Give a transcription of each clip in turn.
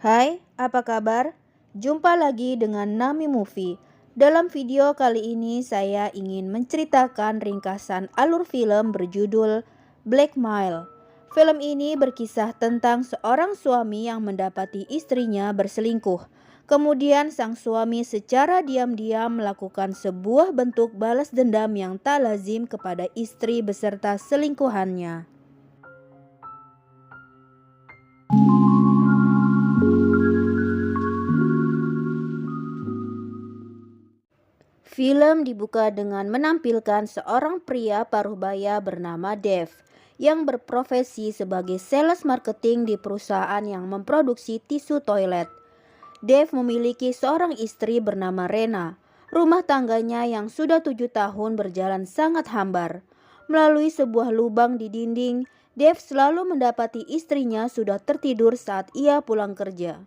Hai, apa kabar? Jumpa lagi dengan Nami Movie. Dalam video kali ini saya ingin menceritakan ringkasan alur film berjudul Black Mile. Film ini berkisah tentang seorang suami yang mendapati istrinya berselingkuh. Kemudian sang suami secara diam-diam melakukan sebuah bentuk balas dendam yang tak lazim kepada istri beserta selingkuhannya. Film dibuka dengan menampilkan seorang pria paruh-baya bernama Dave yang berprofesi sebagai sales marketing di perusahaan yang memproduksi tisu toilet. Dave memiliki seorang istri bernama Rena. Rumah tangganya yang sudah 7 tahun berjalan sangat hambar. Melalui sebuah lubang di dinding, Dave selalu mendapati istrinya sudah tertidur saat ia pulang kerja.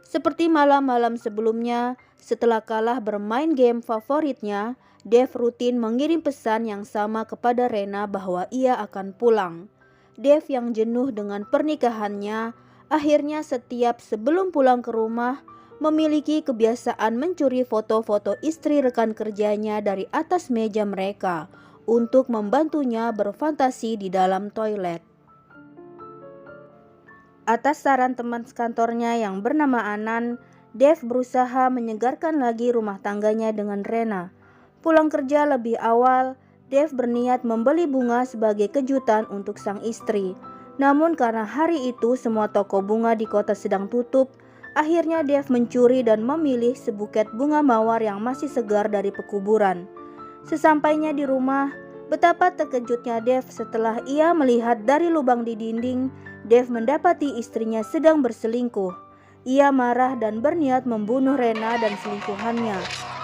Seperti malam-malam sebelumnya, setelah kalah bermain game favoritnya, Dave rutin mengirim pesan yang sama kepada Rena bahwa ia akan pulang. Dave yang jenuh dengan pernikahannya, akhirnya setiap sebelum pulang ke rumah, memiliki kebiasaan mencuri foto-foto istri rekan kerjanya dari atas meja mereka untuk membantunya berfantasi di dalam toilet. Atas saran teman kantornya yang bernama Anan, Dave berusaha menyegarkan lagi rumah tangganya dengan Rena. Pulang kerja lebih awal, Dave berniat membeli bunga sebagai kejutan untuk sang istri. Namun karena hari itu semua toko bunga di kota sedang tutup, akhirnya Dave mencuri dan memilih sebuket bunga mawar yang masih segar dari pekuburan. Sesampainya di rumah, betapa terkejutnya Dave setelah ia melihat dari lubang di dinding, Dave mendapati istrinya sedang berselingkuh. Ia marah dan berniat membunuh Rena dan selingkuhannya.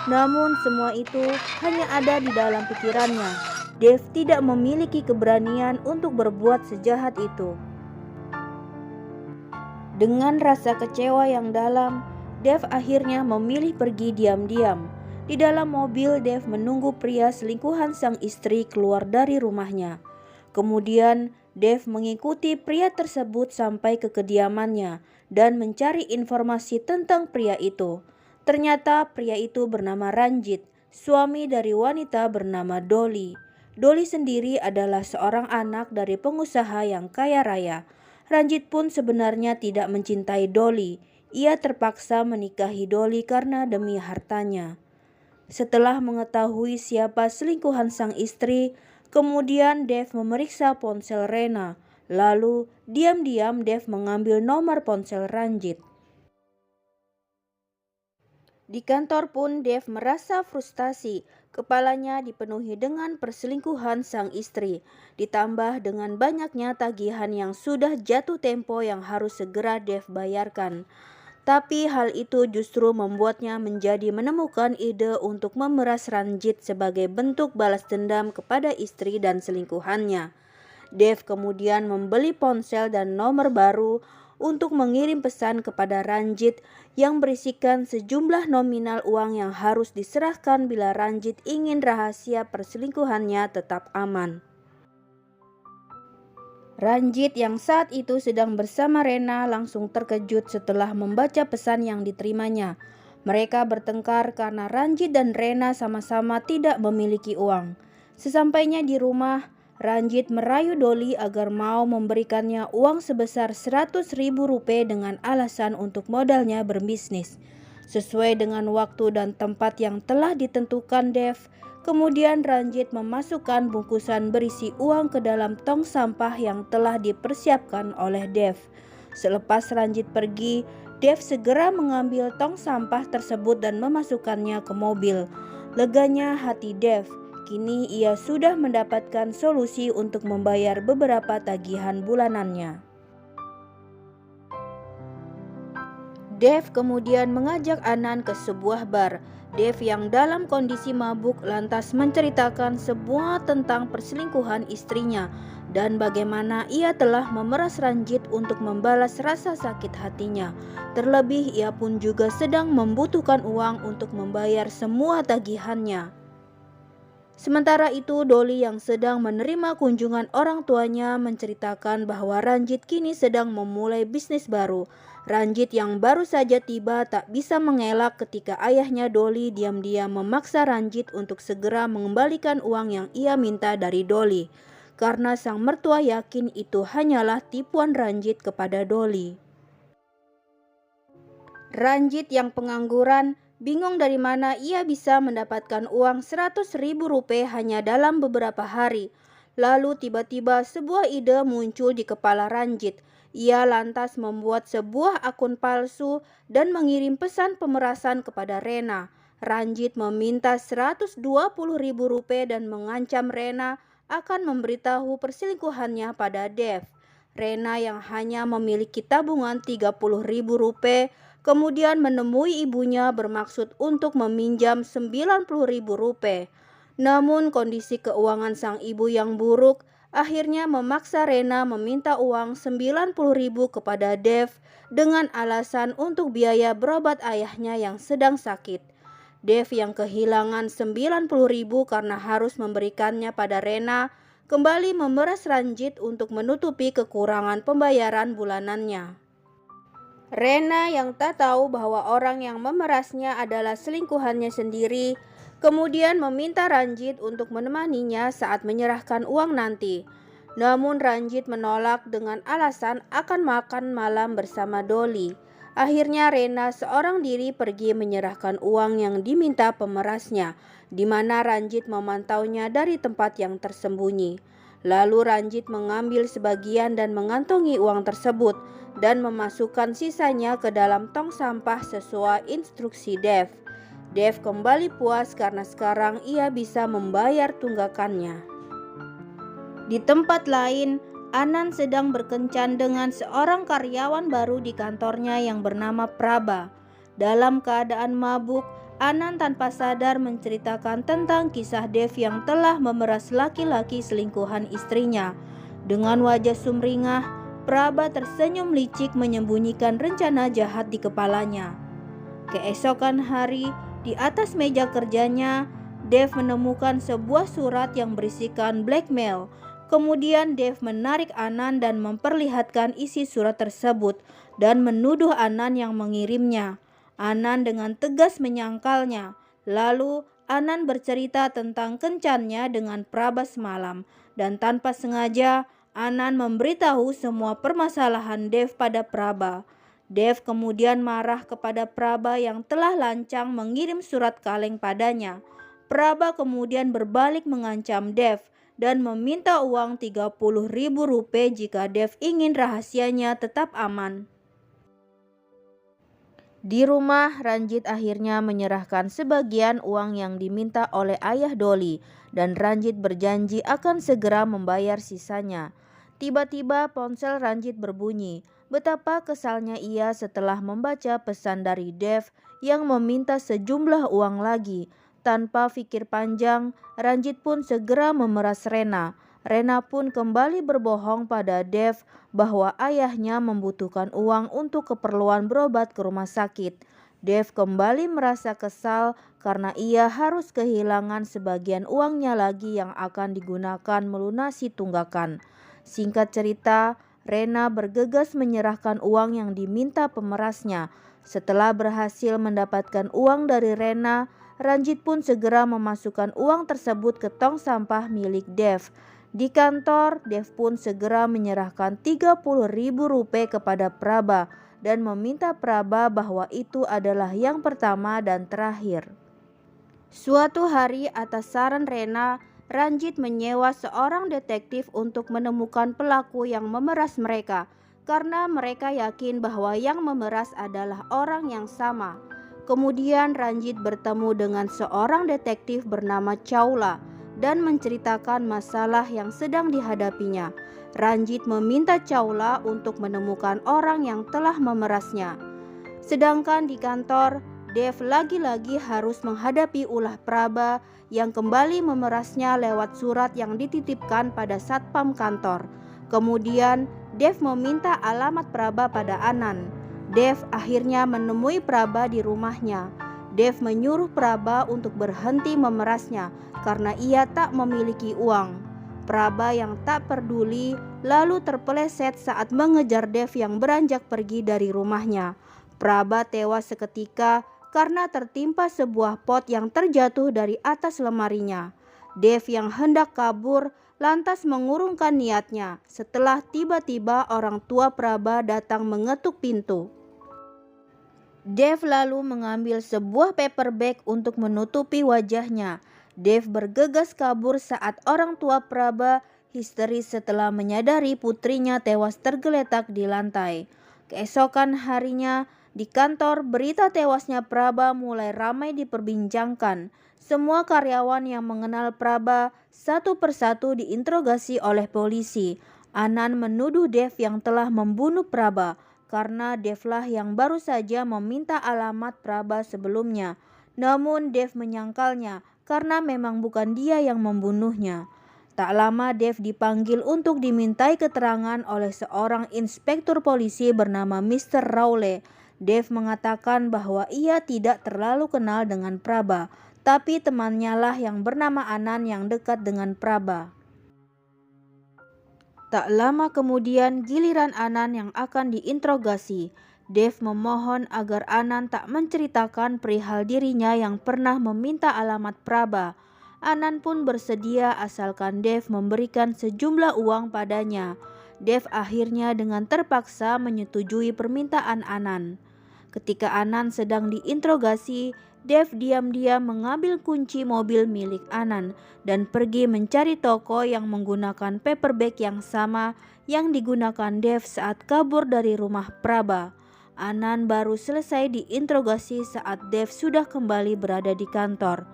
Namun semua itu hanya ada di dalam pikirannya. Dave tidak memiliki keberanian untuk berbuat sejahat itu. Dengan rasa kecewa yang dalam, Dave akhirnya memilih pergi diam-diam. Di dalam mobil, Dave menunggu pria selingkuhan sang istri keluar dari rumahnya. Kemudian, Dave mengikuti pria tersebut sampai ke kediamannya dan mencari informasi tentang pria itu. Ternyata pria itu bernama Ranjit, suami dari wanita bernama Dolly. Dolly sendiri adalah seorang anak dari pengusaha yang kaya raya. Ranjit pun sebenarnya tidak mencintai Dolly. Ia terpaksa menikahi Dolly karena demi hartanya. Setelah mengetahui siapa selingkuhan sang istri, kemudian Dave memeriksa ponsel Rena. Lalu diam-diam Dave mengambil nomor ponsel Ranjit. Di kantor pun Dave merasa frustasi. Kepalanya dipenuhi dengan perselingkuhan sang istri, ditambah dengan banyaknya tagihan yang sudah jatuh tempo yang harus segera Dave bayarkan. Tapi hal itu justru membuatnya menjadi menemukan ide untuk memeras Ranjit sebagai bentuk balas dendam kepada istri dan selingkuhannya. Dave kemudian membeli ponsel dan nomor baru untuk mengirim pesan kepada Ranjit yang berisikan sejumlah nominal uang yang harus diserahkan bila Ranjit ingin rahasia perselingkuhannya tetap aman. Ranjit yang saat itu sedang bersama Rena langsung terkejut setelah membaca pesan yang diterimanya. Mereka bertengkar karena Ranjit dan Rena sama-sama tidak memiliki uang. Sesampainya di rumah, Ranjit merayu Dolly agar mau memberikannya uang sebesar 100.000 rupiah dengan alasan untuk modalnya berbisnis. Sesuai dengan waktu dan tempat yang telah ditentukan Dave, kemudian Ranjit memasukkan bungkusan berisi uang ke dalam tong sampah yang telah dipersiapkan oleh Dave. Selepas Ranjit pergi, Dave segera mengambil tong sampah tersebut dan memasukkannya ke mobil. Leganya hati Dave. Kini ia sudah mendapatkan solusi untuk membayar beberapa tagihan bulanannya. Dave kemudian mengajak Anan ke sebuah bar. Dave yang dalam kondisi mabuk lantas menceritakan semua tentang perselingkuhan istrinya dan bagaimana ia telah memeras Ranjit untuk membalas rasa sakit hatinya. Terlebih ia pun juga sedang membutuhkan uang untuk membayar semua tagihannya. Sementara itu, Dolly yang sedang menerima kunjungan orang tuanya menceritakan bahwa Ranjit kini sedang memulai bisnis baru. Ranjit yang baru saja tiba tak bisa mengelak ketika ayahnya Dolly diam-diam memaksa Ranjit untuk segera mengembalikan uang yang ia minta dari Dolly. Karena sang mertua yakin itu hanyalah tipuan Ranjit kepada Dolly. Ranjit yang pengangguran bingung dari mana ia bisa mendapatkan uang 100.000 rupiah hanya dalam beberapa hari. Lalu tiba-tiba sebuah ide muncul di kepala Ranjit. Ia lantas membuat sebuah akun palsu dan mengirim pesan pemerasan kepada Rena. Ranjit meminta 120.000 rupiah dan mengancam Rena akan memberitahu perselingkuhannya pada Dev. Rena yang hanya memiliki tabungan 30.000 rupiah kemudian menemui ibunya bermaksud untuk meminjam 90.000 rupiah. Namun kondisi keuangan sang ibu yang buruk akhirnya memaksa Rena meminta uang 90.000 kepada Dev dengan alasan untuk biaya berobat ayahnya yang sedang sakit. Dev yang kehilangan 90.000 karena harus memberikannya pada Rena kembali memeras Ranjit untuk menutupi kekurangan pembayaran bulanannya. Rena yang tak tahu bahwa orang yang memerasnya adalah selingkuhannya sendiri, kemudian meminta Ranjit untuk menemaninya saat menyerahkan uang nanti. Namun Ranjit menolak dengan alasan akan makan malam bersama Dolly. Akhirnya Rena seorang diri pergi menyerahkan uang yang diminta pemerasnya, di mana Ranjit memantaunya dari tempat yang tersembunyi. Lalu Ranjit mengambil sebagian dan mengantongi uang tersebut dan memasukkan sisanya ke dalam tong sampah sesuai instruksi Dev. Dev kembali puas karena sekarang ia bisa membayar tunggakannya. Di tempat lain, Anand sedang berkencan dengan seorang karyawan baru di kantornya yang bernama Prabha. Dalam keadaan mabuk, Anand tanpa sadar menceritakan tentang kisah Dev yang telah memeras laki-laki selingkuhan istrinya. Dengan wajah sumringah, Prabha tersenyum licik menyembunyikan rencana jahat di kepalanya. Keesokan hari, di atas meja kerjanya, Dev menemukan sebuah surat yang berisikan blackmail. Kemudian Dev menarik Anand dan memperlihatkan isi surat tersebut dan menuduh Anand yang mengirimnya. Anand dengan tegas menyangkalnya. Lalu Anand bercerita tentang kencannya dengan Prabha semalam dan tanpa sengaja Anand memberitahu semua permasalahan Dev pada Prabha. Dev kemudian marah kepada Prabha yang telah lancang mengirim surat kaleng padanya. Prabha kemudian berbalik mengancam Dev dan meminta uang 30.000 rupiah jika Dev ingin rahasianya tetap aman. Di rumah, Ranjit akhirnya menyerahkan sebagian uang yang diminta oleh ayah Dolly dan Ranjit berjanji akan segera membayar sisanya. Tiba-tiba ponsel Ranjit berbunyi. Betapa kesalnya ia setelah membaca pesan dari Dev yang meminta sejumlah uang lagi. Tanpa pikir panjang, Ranjit pun segera memeras Rena. Rena pun kembali berbohong pada Dev bahwa ayahnya membutuhkan uang untuk keperluan berobat ke rumah sakit. Dev kembali merasa kesal karena ia harus kehilangan sebagian uangnya lagi yang akan digunakan melunasi tunggakan. Singkat cerita, Rena bergegas menyerahkan uang yang diminta pemerasnya. Setelah berhasil mendapatkan uang dari Rena, Ranjit pun segera memasukkan uang tersebut ke tong sampah milik Dev. Di kantor, Dev pun segera menyerahkan 30.000 rupiah kepada Prabha dan meminta Prabha bahwa itu adalah yang pertama dan terakhir. Suatu hari atas saran Rena, Ranjit menyewa seorang detektif untuk menemukan pelaku yang memeras mereka karena mereka yakin bahwa yang memeras adalah orang yang sama. Kemudian Ranjit bertemu dengan seorang detektif bernama Chawla dan menceritakan masalah yang sedang dihadapinya. Ranjit meminta Chawla untuk menemukan orang yang telah memerasnya. Sedangkan di kantor, Dev lagi-lagi harus menghadapi ulah Prabha yang kembali memerasnya lewat surat yang dititipkan pada satpam kantor. Kemudian Dev meminta alamat Prabha pada Anand. Dev akhirnya menemui Prabha di rumahnya. Dev menyuruh Prabha untuk berhenti memerasnya karena ia tak memiliki uang. Prabha yang tak peduli lalu terpeleset saat mengejar Dev yang beranjak pergi dari rumahnya. Prabha tewas seketika karena tertimpa sebuah pot yang terjatuh dari atas lemarinya. Dev yang hendak kabur lantas mengurungkan niatnya setelah tiba-tiba orang tua Prabha datang mengetuk pintu. Dev lalu mengambil sebuah paper bag untuk menutupi wajahnya. Dev bergegas kabur saat orang tua Prabha histeris setelah menyadari putrinya tewas tergeletak di lantai. Keesokan harinya, di kantor, berita tewasnya Prabha mulai ramai diperbincangkan. Semua karyawan yang mengenal Prabha satu persatu diinterogasi oleh polisi. Anand menuduh Dev yang telah membunuh Prabha karena Devlah yang baru saja meminta alamat Prabha sebelumnya. Namun Dev menyangkalnya karena memang bukan dia yang membunuhnya. Tak lama Dev dipanggil untuk dimintai keterangan oleh seorang inspektur polisi bernama Mr. Rowley. Dev mengatakan bahwa ia tidak terlalu kenal dengan Prabha, tapi temannya lah yang bernama Anand yang dekat dengan Prabha. Tak lama kemudian giliran Anand yang akan diinterogasi. Dev memohon agar Anand tak menceritakan perihal dirinya yang pernah meminta alamat Prabha. Anand pun bersedia asalkan Dev memberikan sejumlah uang padanya. Dev akhirnya dengan terpaksa menyetujui permintaan Anand. Ketika Anand sedang diinterogasi, Dev diam-diam mengambil kunci mobil milik Anand dan pergi mencari toko yang menggunakan paper bag yang sama yang digunakan Dev saat kabur dari rumah Prabha. Anand baru selesai diinterogasi saat Dev sudah kembali berada di kantor.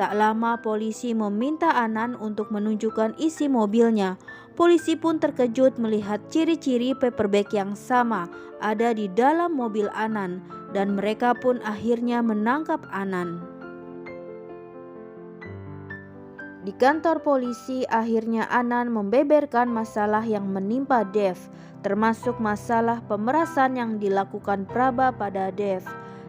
Tak lama polisi meminta Anand untuk menunjukkan isi mobilnya. Polisi pun terkejut melihat ciri-ciri paper bag yang sama ada di dalam mobil Anand dan mereka pun akhirnya menangkap Anand. Di kantor polisi akhirnya Anand membeberkan masalah yang menimpa Dev, termasuk masalah pemerasan yang dilakukan Prabha pada Dev.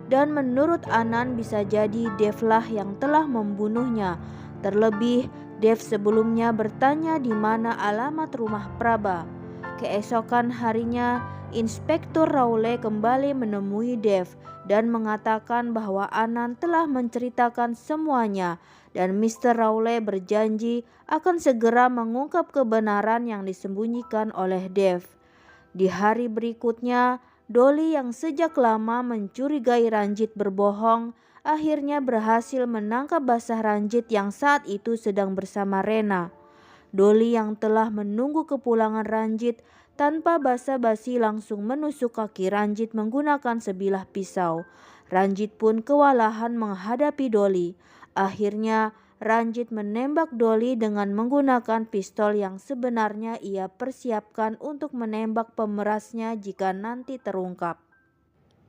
Dan menurut Anand bisa jadi Devlah yang telah membunuhnya. Terlebih Dev sebelumnya bertanya di mana alamat rumah Prabha. Keesokan harinya Inspektur Rowley kembali menemui Dev dan mengatakan bahwa Anand telah menceritakan semuanya dan Mr. Rowley berjanji akan segera mengungkap kebenaran yang disembunyikan oleh Dev. Di hari berikutnya, Dolly yang sejak lama mencurigai Ranjit berbohong akhirnya berhasil menangkap basah Ranjit yang saat itu sedang bersama Rena. Dolly yang telah menunggu kepulangan Ranjit tanpa basa-basi langsung menusuk kaki Ranjit menggunakan sebilah pisau. Ranjit pun kewalahan menghadapi Dolly. Akhirnya Ranjit menembak Dolly dengan menggunakan pistol yang sebenarnya ia persiapkan untuk menembak pemerasnya jika nanti terungkap.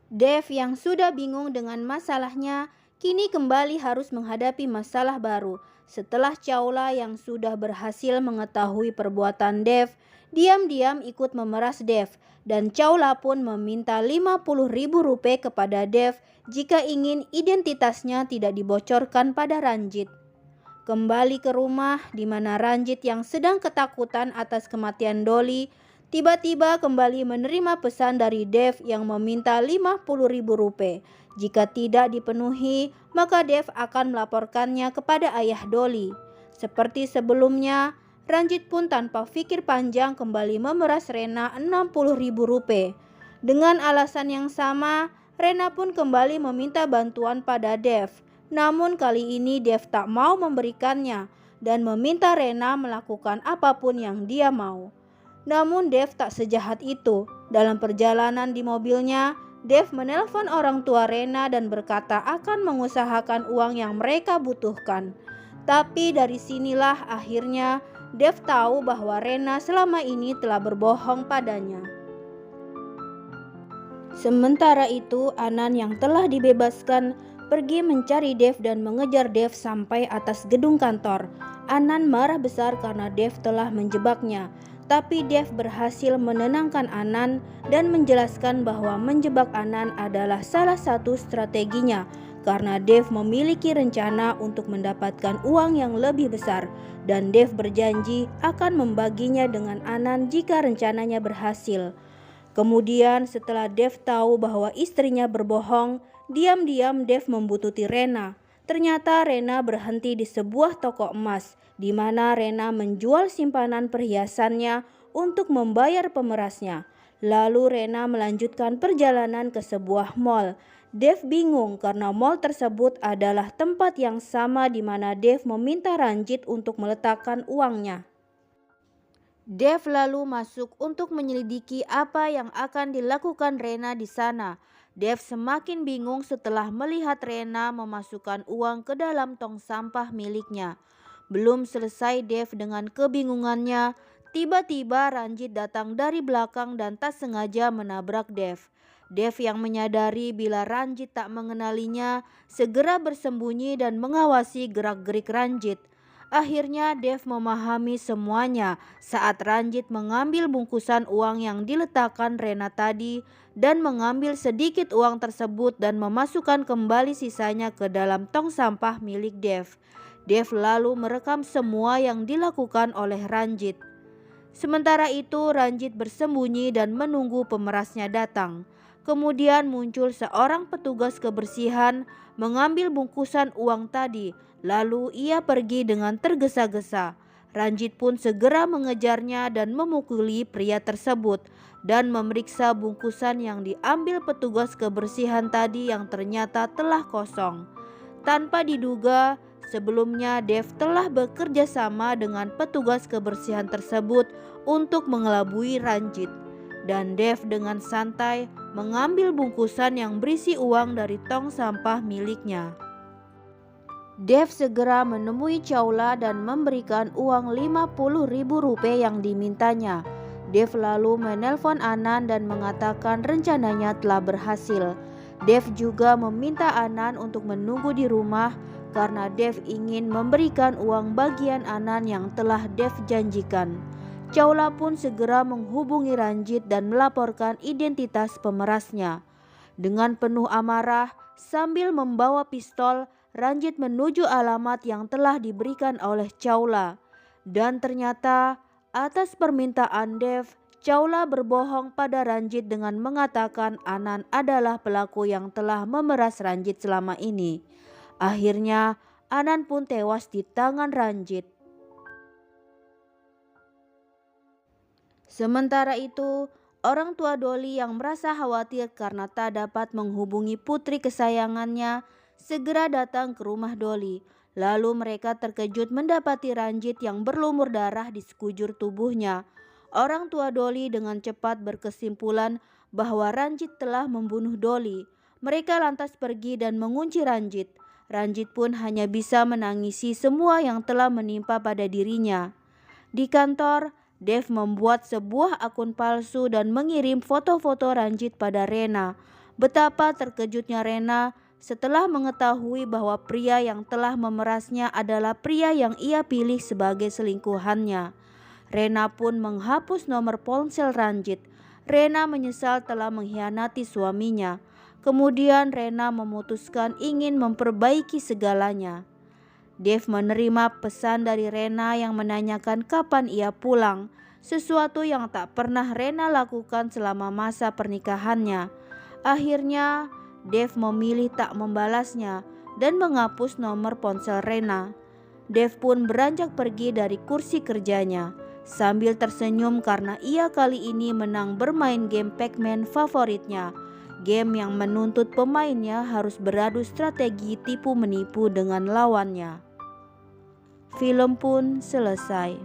Dev yang sudah bingung dengan masalahnya kini kembali harus menghadapi masalah baru. Setelah Chawla yang sudah berhasil mengetahui perbuatan Dev, diam-diam ikut memeras Dev dan Chawla pun meminta 50.000 rupiah kepada Dev jika ingin identitasnya tidak dibocorkan pada Ranjit. Kembali ke rumah di mana Ranjit yang sedang ketakutan atas kematian Dolly tiba-tiba kembali menerima pesan dari Dev yang meminta 50.000 rupiah. Jika tidak dipenuhi, maka Dev akan melaporkannya kepada ayah Dolly. Seperti sebelumnya, Ranjit pun tanpa pikir panjang kembali memeras Rena 60.000 rupiah. Dengan alasan yang sama, Rena pun kembali meminta bantuan pada Dev. Namun kali ini Dev tak mau memberikannya dan meminta Rena melakukan apapun yang dia mau. Namun Dev tak sejahat itu. Dalam perjalanan di mobilnya, Dev menelpon orang tua Rena dan berkata akan mengusahakan uang yang mereka butuhkan. Tapi dari sinilah akhirnya Dev tahu bahwa Rena selama ini telah berbohong padanya. Sementara itu, Anand yang telah dibebaskan pergi mencari Dev dan mengejar Dev sampai atas gedung kantor. Anand marah besar karena Dev telah menjebaknya. Tapi Dev berhasil menenangkan Anand dan menjelaskan bahwa menjebak Anand adalah salah satu strateginya karena Dave memiliki rencana untuk mendapatkan uang yang lebih besar dan Dave berjanji akan membaginya dengan Anand jika rencananya berhasil. Kemudian setelah Dave tahu bahwa istrinya berbohong, diam-diam Dave membuntuti Rena. Ternyata Rena berhenti di sebuah toko emas, di mana Rena menjual simpanan perhiasannya untuk membayar pemerasnya. Lalu Rena melanjutkan perjalanan ke sebuah mall. Dave bingung karena mall tersebut adalah tempat yang sama di mana Dave meminta Ranjit untuk meletakkan uangnya. Dave lalu masuk untuk menyelidiki apa yang akan dilakukan Rena di sana. Dave semakin bingung setelah melihat Rena memasukkan uang ke dalam tong sampah miliknya. Belum selesai Dave dengan kebingungannya, tiba-tiba Ranjit datang dari belakang dan tak sengaja menabrak Dave. Dave yang menyadari bila Ranjit tak mengenalinya, segera bersembunyi dan mengawasi gerak-gerik Ranjit. Akhirnya Dave memahami semuanya saat Ranjit mengambil bungkusan uang yang diletakkan Rena tadi dan mengambil sedikit uang tersebut dan memasukkan kembali sisanya ke dalam tong sampah milik Dave. Dave lalu merekam semua yang dilakukan oleh Ranjit. Sementara itu Ranjit bersembunyi dan menunggu pemerasnya datang. Kemudian muncul seorang petugas kebersihan mengambil bungkusan uang tadi. Lalu ia pergi dengan tergesa-gesa. Ranjit pun segera mengejarnya dan memukuli pria tersebut dan memeriksa bungkusan yang diambil petugas kebersihan tadi yang ternyata telah kosong. Tanpa diduga, sebelumnya Dave telah bekerja sama dengan petugas kebersihan tersebut untuk mengelabui Ranjit. Dan Dave dengan santai mengambil bungkusan yang berisi uang dari tong sampah miliknya. Dave segera menemui Chawla dan memberikan uang Rp50.000 yang dimintanya. Dave lalu menelpon Anand dan mengatakan rencananya telah berhasil. Dave juga meminta Anand untuk menunggu di rumah karena Dave ingin memberikan uang bagian Anand yang telah Dave janjikan. Chawla pun segera menghubungi Ranjit dan melaporkan identitas pemerasnya. Dengan penuh amarah, sambil membawa pistol, Ranjit menuju alamat yang telah diberikan oleh Chawla. Dan ternyata, atas permintaan Dave, Chawla berbohong pada Ranjit dengan mengatakan Anand adalah pelaku yang telah memeras Ranjit selama ini. Akhirnya, Anand pun tewas di tangan Ranjit. Sementara itu, orang tua Dolly yang merasa khawatir karena tak dapat menghubungi putri kesayangannya segera datang ke rumah Dolly. Lalu mereka terkejut mendapati Ranjit yang berlumur darah di sekujur tubuhnya. Orang tua Dolly dengan cepat berkesimpulan bahwa Ranjit telah membunuh Dolly. Mereka lantas pergi dan mengunci Ranjit. Ranjit pun hanya bisa menangisi semua yang telah menimpa pada dirinya. Di kantor, Dave membuat sebuah akun palsu dan mengirim foto-foto Ranjit pada Rena. Betapa terkejutnya Rena setelah mengetahui bahwa pria yang telah memerasnya adalah pria yang ia pilih sebagai selingkuhannya. Rena pun menghapus nomor ponsel Ranjit. Rena menyesal telah mengkhianati suaminya. Kemudian Rena memutuskan ingin memperbaiki segalanya. Dave menerima pesan dari Rena yang menanyakan kapan ia pulang, sesuatu yang tak pernah Rena lakukan selama masa pernikahannya. Akhirnya, Dave memilih tak membalasnya dan menghapus nomor ponsel Rena. Dave pun beranjak pergi dari kursi kerjanya, sambil tersenyum karena ia kali ini menang bermain game Pac-Man favoritnya. Game yang menuntut pemainnya harus beradu strategi tipu-menipu dengan lawannya. Film pun selesai.